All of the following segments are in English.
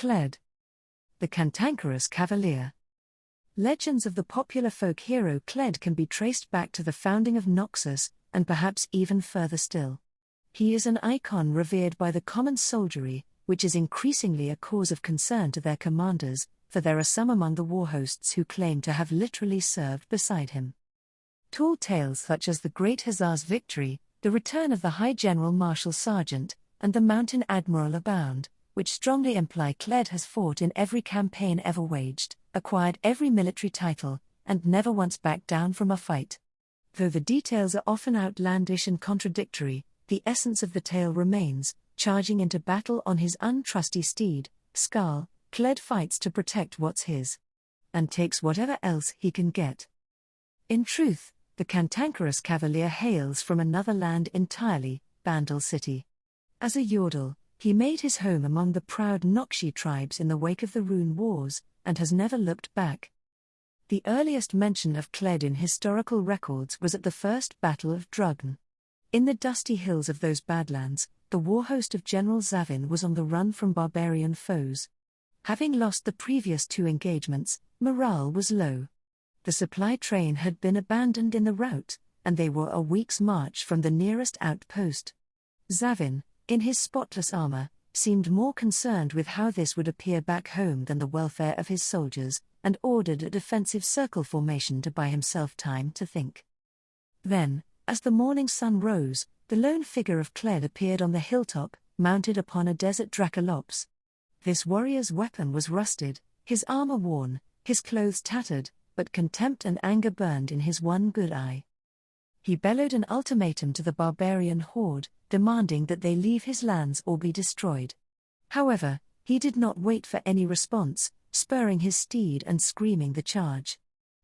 Kled, the cantankerous cavalier. Legends of the popular folk hero Kled can be traced back to the founding of Noxus, and perhaps even further still. He is an icon revered by the common soldiery, which is increasingly a cause of concern to their commanders, for there are some among the war hosts who claim to have literally served beside him. Tall tales such as the Great Hussar's victory, the return of the High General Marshal Sergeant, and the Mountain Admiral abound, which strongly imply Kled has fought in every campaign ever waged, acquired every military title, and never once backed down from a fight. Though the details are often outlandish and contradictory, the essence of the tale remains. Charging into battle on his untrusty steed, Skull, Kled fights to protect what's his, and takes whatever else he can get. In truth, the cantankerous cavalier hails from another land entirely, Bandle City. As a Yordle, he made his home among the proud Noxi tribes in the wake of the Rune Wars, and has never looked back. The earliest mention of Kled in historical records was at the First Battle of Drugn. In the dusty hills of those Badlands, the warhost of General Zavin was on the run from barbarian foes. Having lost the previous 2 engagements, morale was low. The supply train had been abandoned in the rout, and they were a week's march from the nearest outpost. Zavin, in his spotless armor, seemed more concerned with how this would appear back home than the welfare of his soldiers, and ordered a defensive circle formation to buy himself time to think. Then, as the morning sun rose, the lone figure of Kled appeared on the hilltop, mounted upon a desert Dracolops. This warrior's weapon was rusted, his armor worn, his clothes tattered, but contempt and anger burned in his one good eye. He bellowed an ultimatum to the barbarian horde, demanding that they leave his lands or be destroyed. However, he did not wait for any response, spurring his steed and screaming the charge.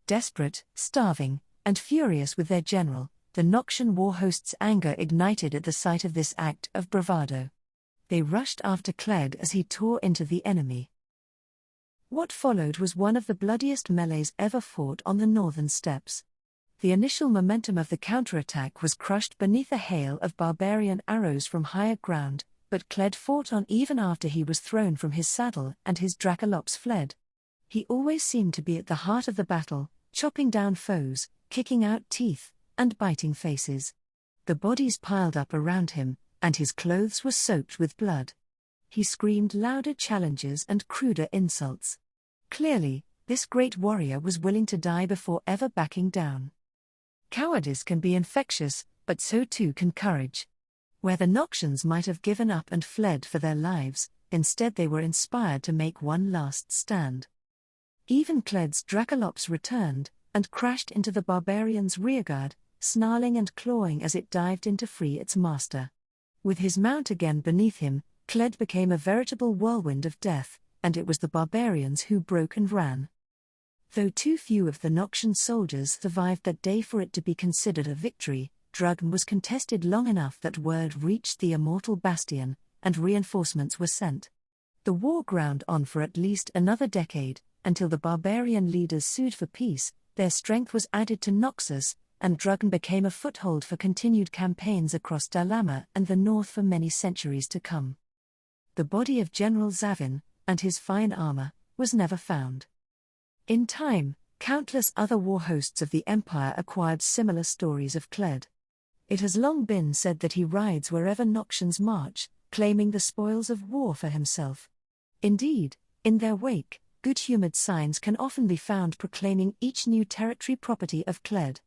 Desperate, starving, and furious with their general, the Noxian war hosts' anger ignited at the sight of this act of bravado. They rushed after Kled as he tore into the enemy. What followed was one of the bloodiest melees ever fought on the northern steppes. The initial momentum of the counterattack was crushed beneath a hail of barbarian arrows from higher ground, but Kled fought on even after he was thrown from his saddle and his Dracolops fled. He always seemed to be at the heart of the battle, chopping down foes, kicking out teeth, and biting faces. The bodies piled up around him, and his clothes were soaked with blood. He screamed louder challenges and cruder insults. Clearly, this great warrior was willing to die before ever backing down. Cowardice can be infectious, but so too can courage. Where the Noxians might have given up and fled for their lives, instead they were inspired to make one last stand. Even Kled's Dracolops returned, and crashed into the barbarian's rearguard, snarling and clawing as it dived in to free its master. With his mount again beneath him, Kled became a veritable whirlwind of death, and it was the barbarians who broke and ran. Though too few of the Noxian soldiers survived that day for it to be considered a victory, Drugn was contested long enough that word reached the immortal bastion, and reinforcements were sent. The war ground on for at least another decade, until the barbarian leaders sued for peace. Their strength was added to Noxus, and Drugn became a foothold for continued campaigns across Dalama and the north for many centuries to come. The body of General Zavin, and his fine armor, was never found. In time, countless other war hosts of the Empire acquired similar stories of Kled. It has long been said that he rides wherever Noxians march, claiming the spoils of war for himself. Indeed, in their wake, good-humored signs can often be found proclaiming each new territory property of Kled.